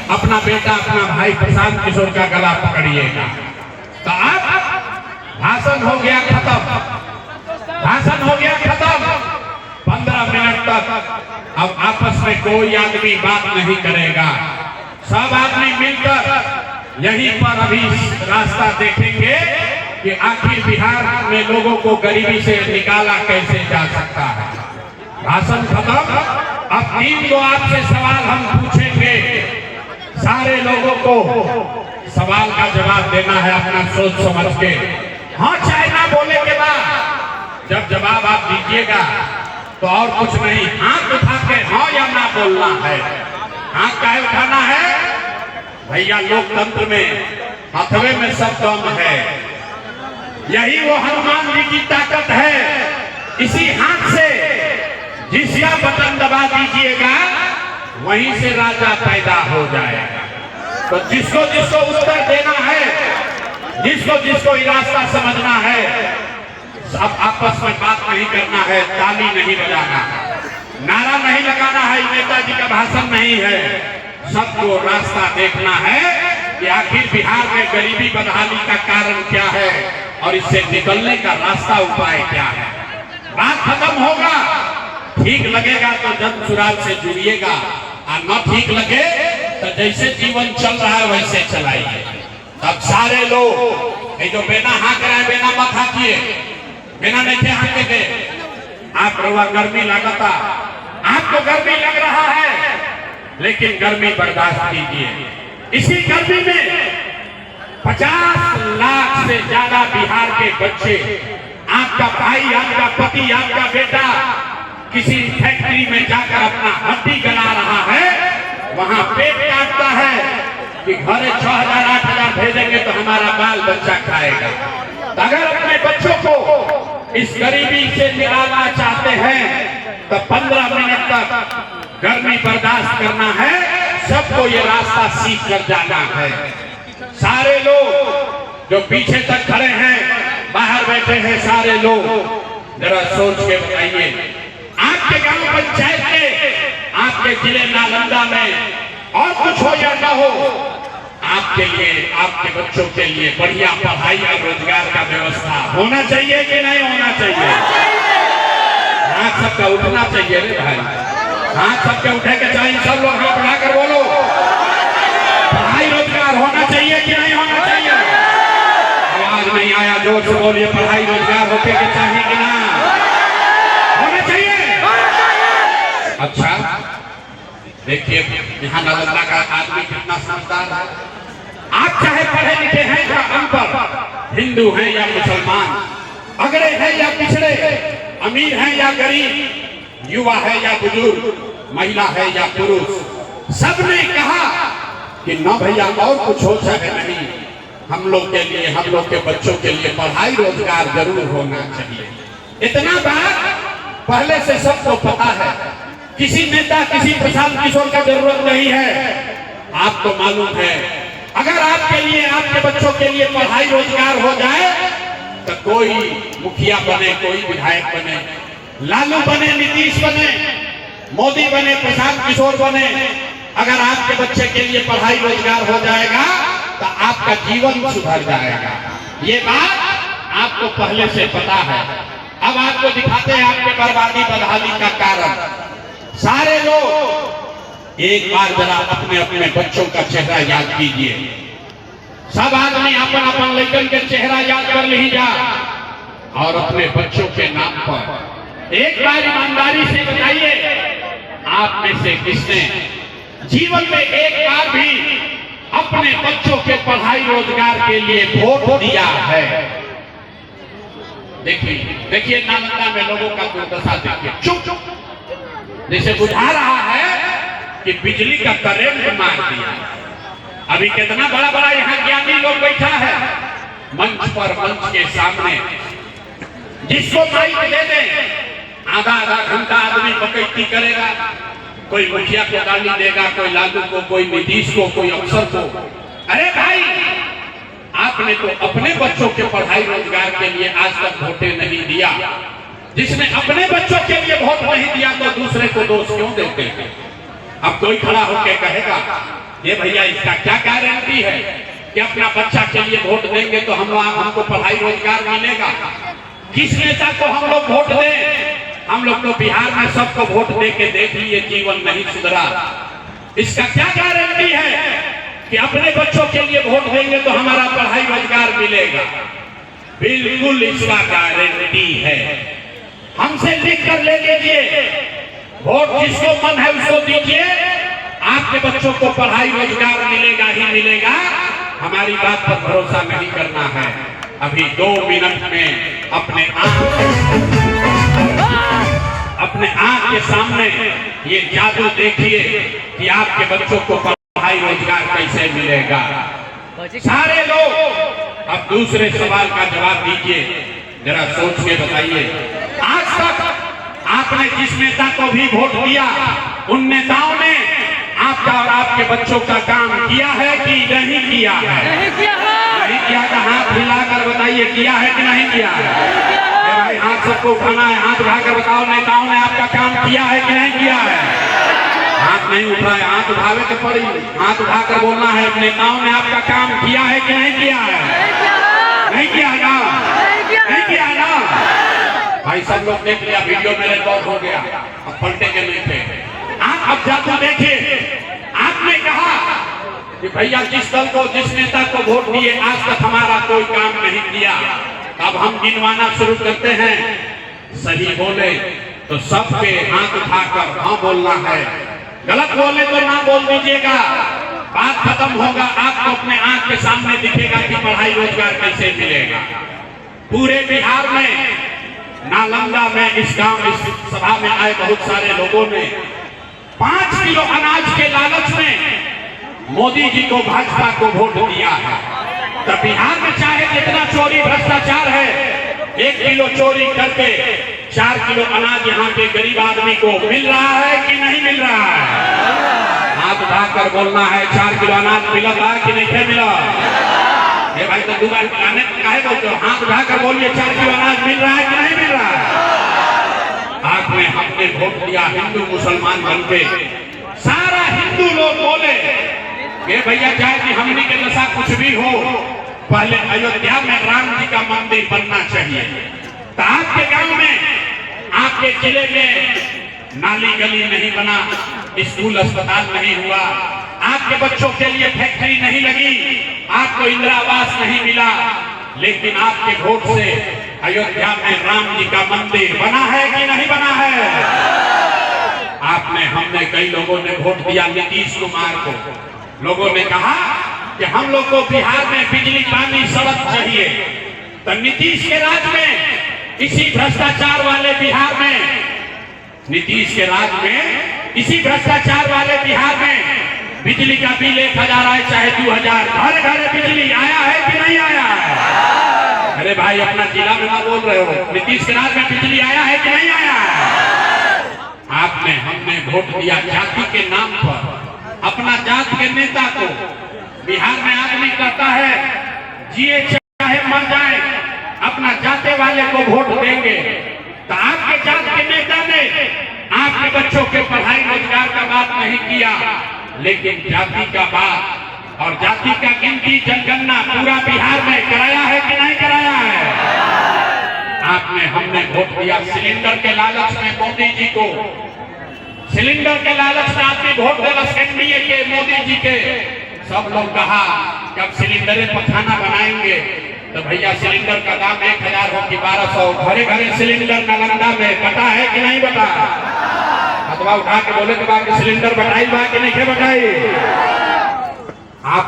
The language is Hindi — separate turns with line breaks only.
अपना बेटा अपना भाई प्रशांत किशोर का गला पकड़िएगा। तो अब भाषण हो गया खत्म, भाषण हो गया खत्म। 15 मिनट तक अब आपस में कोई आदमी बात नहीं करेगा। सब आदमी मिलकर यहीं पर अभी रास्ता देखेंगे कि आखिर बिहार में लोगों को गरीबी से निकाला कैसे जा सकता है। भाषण खत्म। अब 3 गो आपसे सवाल हम पूछेंगे, सारे लोगों को सवाल का जवाब देना है अपना सोच समझ के। हाँ चाहे ना बोले के बाद जब जवाब आप दीजिएगा तो और कुछ नहीं, हाथ उठा के हाँ या ना बोलना है। हाथ काहे उठाना है भैया? लोकतंत्र में हथवे में सब दम है। यही वो हनुमान जी की ताकत है। इसी हाथ से जिसका बटन दबा दीजिएगा वहीं से राजा पैदा हो जाएगा। तो जिसको जिसको उत्तर देना है, जिसको जिसको रास्ता समझना है, सब आपस में बात नहीं करना है, ताली नहीं बजाना, नारा नहीं लगाना है, नेताजी का भाषण नहीं है। सबको रास्ता देखना है कि आखिर बिहार में गरीबी बदहाली का कारण क्या है और इससे निकलने का रास्ता उपाय क्या है। बात खत्म होगा। ठीक लगेगा तो जन सुराज से जुड़िएगा, और न ठीक लगे तो जैसे जीवन चल रहा है वैसे चलाइए। अब सारे लोग ये जो बेना हाँक रहे हैं, बेना मत हाँकिए, बेना नहीं हाँके थे। आप गर्मी लगता, आपको गर्मी लग रहा है, लेकिन गर्मी बर्दाश्त कीजिए। इसी गर्मी में 50 लाख से ज्यादा बिहार के बच्चे, आपका भाई, आपका पति, आपका बेटा किसी फैक्ट्री में जाकर अपना हड्डी गला रहा है, वहां पेट काटता है कि घरे 6,000 8,000 भेजेंगे तो हमारा बाल बच्चा खाएगा। अगर अपने बच्चों को इस गरीबी से निकालना चाहते हैं तो 15 मिनट तक गर्मी बर्दाश्त करना है। सबको ये रास्ता सीख कर जाना है। सारे लोग जो पीछे तक खड़े हैं, बाहर बैठे हैं, सारे लोग जरा सोच के बताइए, आपके गांव पंचायत में, आपके जिले नालंदा में और कुछ हो या न हो, आपके लिए, आपके बच्चों के लिए बढ़िया पढ़ाई और रोजगार का व्यवस्था होना चाहिए कि नहीं होना चाहिए? हाथ सबका उठना चाहिए रे भाई, हाथ सबके उठे के चाहिए। सब लोग हाथ उठाकर बोलो, पढ़ाई रोजगार होना चाहिए कि नहीं होना चाहिए? आवाज नहीं आया, जोर से बोलिए। पढ़ाई रोजगार होके के चाहिए कि ना होना चाहिए? अच्छा देखिए, यहाँ नालंदा का आदमी कितना समझदार है। आप चाहे पढ़े लिखे हैं या अनपढ़, हिंदू हैं या मुसलमान, अगड़े हैं या पिछड़े, अमीर हैं या गरीब, युवा है या बुजुर्ग, महिला है या पुरुष, सबने कहा कि न भैया और कुछ हो चाहे नहीं, हम लोग के लिए, हम लोग के बच्चों के लिए पढ़ाई रोजगार जरूर होना चाहिए। इतना बात पहले से सबको पता है। किसी नेता, किसी प्रशांत किशोर का जरूरत नहीं है। आपको मालूम है, अगर आपके लिए, आपके बच्चों के लिए पढ़ाई रोजगार हो जाए तो कोई मुखिया बने, कोई विधायक बने, लालू बने, नीतीश बने, मोदी बने, प्रशांत किशोर बने, अगर आपके बच्चे के लिए पढ़ाई रोजगार हो जाएगा तो आपका जीवन सुधर जाएगा। ये बात आपको पहले से पता है। अब आपको दिखाते हैं आपके बर्बादी बदहाली का कारण। सारे लोग एक बार जरा अपने अपने बच्चों का चेहरा याद कीजिए। सब आदमी अपन अपन लड़कन के चेहरा याद कर लीजिए और अपने बच्चों के नाम पर एक बार ईमानदारी से बताइए, आप में से किसने जीवन में एक बार भी अपने बच्चों के पढ़ाई रोजगार के लिए वोट दिया है? देखिए देखिए, नालंदा में लोगों का दुर्दशा देखिए। चुप चुप, जैसे बुझा रहा है कि बिजली का करंट मार दिया। अभी कितना बड़ा बड़ा यहाँ ज्ञानी लोग बैठा है मंच पर, मंच के सामने, जिसको माइक दे दे आधा आधा घंटा आदमी बकैती करेगा। कोई मुखिया को गाली देगा, कोई लालू को, कोई नीतीश को, कोई अफसर को। अरे भाई, आपने तो अपने बच्चों के पढ़ाई रोजगार के लिए आज तक वोटे नहीं दिया। जिसने अपने बच्चों के लिए वोट नहीं दिया तो दूसरे को दोष क्यों देते हैं? अब कोई खड़ा होकर कहेगा ये भैया इसका क्या गारंटी है कि अपना बच्चा के लिए वोट देंगे तो हमको पढ़ाई रोजगार मिलेगा? किस नेता को हम लोग वोट दें? हम लोग तो बिहार में सबको वोट दे के देख लिए, जीवन नहीं सुधरा। इसका क्या गारंटी है कि अपने बच्चों के लिए वोट देंगे तो हमारा पढ़ाई रोजगार मिलेगा? बिल्कुल इसका गारंटी है। हमसे लिख कर ले लीजिए, वोट जिसको मन है उसको दीजिए, आपके बच्चों को पढ़ाई रोजगार मिलेगा ही मिलेगा। हमारी बात पर भरोसा नहीं करना है। अभी 2 मिनट में अपने आंख के सामने ये जादू देखिए कि आपके बच्चों को पढ़ाई रोजगार कैसे मिलेगा। सारे लोग अब दूसरे सवाल का जवाब दीजिए, जरा सोच के बताइए। आज तक आपने जिस नेता को भी वोट दिया, उन नेताओं ने आपका और आपके बच्चों का काम किया है कि नहीं किया है? नहीं किया तो हाथ हिलाकर बताइए, किया है कि नहीं किया है? भाई हाथ सबको उठाना है, हाथ उठाकर बताओ नेताओं ने आपका काम किया है कि नहीं किया है? हाथ नहीं उठाए, हाथ उठावे तो पड़ी, हाथ उठाकर बोलना है नेताओं ने आपका काम किया है कि नहीं किया है? नहीं किया ना? नहीं किया ना? भाई सब लोग देख लिया, वीडियो में रिकॉर्ड हो गया, अब पलटे के नहीं थे। आप अब जाकर देखिए, आपने कहा कि भैया जिस दल को, जिस नेता को वोट दिए आज तक हमारा कोई काम नहीं किया। अब हम गिनवाना शुरू करते हैं, सही बोले तो सबके हाथ उठाकर हाँ बोलना है, गलत बोले तो ना बोल दीजिएगा। बात खत्म होगा, आपको अपने आंख के सामने दिखेगा कि पढ़ाई रोजगार कैसे मिलेगा। पूरे बिहार में, नालंदा में, इस सभा में आए बहुत सारे लोगों ने 5 किलो अनाज के लालच में मोदी जी को, भाजपा को वोट दिया है। तो बिहार में चाहे जितना चोरी भ्रष्टाचार है, 1 किलो चोरी करके 4 किलो अनाज यहाँ के गरीब आदमी को मिल रहा है कि नहीं मिल रहा है? हाथ उठाकर बोलना है, 4 किलो अनाज मिला था कि नहीं मिला? ये भाई तो दुकान काहे बोलते हो? हाथ उठाकर बोलिए, 4 किलो अनाज मिल रहा है कि नहीं मिल रहा है? आपने हमने वोट दिया हिंदू मुसलमान बनके, सारा हिंदू लोग बोले ये भैया चाहे कि हमने के नशा कुछ भी हो, पहले अयोध्या में राम जी का मंदिर बनना चाहिए। तो आपके गांव में, आपके जिले में नाली गली नहीं बना, स्कूल अस्पताल नहीं हुआ, आपके बच्चों के लिए फैक्ट्री नहीं लगी, आपको इंदिरा आवास नहीं मिला, लेकिन आपके वोट से अयोध्या में राम जी का मंदिर बना है कि नहीं बना है? हमने कई लोगों ने वोट दिया नीतीश कुमार को। लोगों ने कहा कि हम लोग को बिहार में बिजली, पानी, सड़क चाहिए। तो नीतीश के राज में, इसी भ्रष्टाचार वाले बिहार में, नीतीश के राज में, इसी भ्रष्टाचार वाले बिहार में बिजली का बिल 1000 आए चाहे 2000, घर घर बिजली आया है कि नहीं आया है? अरे भाई अपना जिला में ना बोल रहे हो, नीतीश के राज में बिजली आया है कि नहीं आया है? आपने, हमने वोट दिया जाति के नाम पर, अपना जात के नेता को। बिहार में आदमी कहता है जिए चाहे मर जाए, अपना जाते वाले को वोट देंगे। तो आपके जात के नेता ने आपके बच्चों के पढ़ाई रोजगार का बात नहीं किया, लेकिन जाति का बात और जाति का गिनती, जनगणना पूरा बिहार में कराया है कि नहीं कराया है? आपने, हमने वोट दिया सिलेंडर के लालच में मोदी जी को। सिलेंडर के लालच में आदमी वोट देगा एनडीए के, मोदी जी के। सब लोग कहा कि अब सिलेंडर पर खाना बनाएंगे। तो भैया सिलेंडर का दाम 1000 हो कि 1200, घरे घरे सिलेंडर नालंदा में बटा है कि नहीं बटा? अथवा उठा के बोले के बाद सिलेंडर बटाई बा कि नहीं बटाई? आप